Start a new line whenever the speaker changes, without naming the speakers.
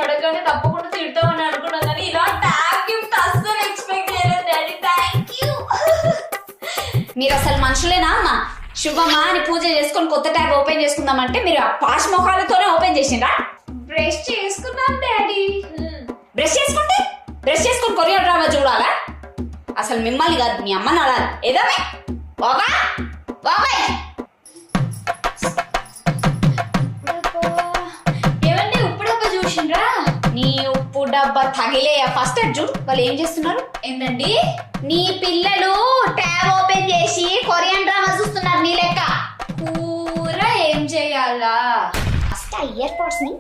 అడగగానే తప్పకుండా తిడతామని అనుకున్నా కానీ ఇలా ట్యాగ్ గిఫ్ట్ అస్సలు ఎక్స్పెక్ట్ చేయలేదు డాడీ. Thank you.
మీరు అసలు మనుషులేనా అమ్మ? శుభమా అని పూజ చేసుకొని కొత్త ట్యాబ్ ఓపెన్ చేసుకుందామంటే మీరు ఆ పాష్ మొఖాలతోనే ఓపెన్ చేసిండ్రా?
బ్రష్ చేసుకున్నాం డాడీ.
బ్రష్ చేసుకొని కొరియర్ డ్రామా చూడాలా? అసలు మిమ్మల్ని కాదు మీ అమ్మని అడాలి. ఏదమే బాబాయ్
ఏమండి ఉప్పు డబ్బా చూసిండ్రా?
నీ ఉప్పు డబ్బా తగిలే ఫస్ట్ చూడు వాళ్ళు ఏం చేస్తున్నారు.
ఏందండి?
నీ పిల్లలు ట్యాబ్ ఓపెన్ చేసి కొరియన్ డ్రామా చూస్తున్నారు నీ లెక్క.
కూర ఏం చేయాలా?
ఫస్ట్ ఇయర్ పోడ్స్ ని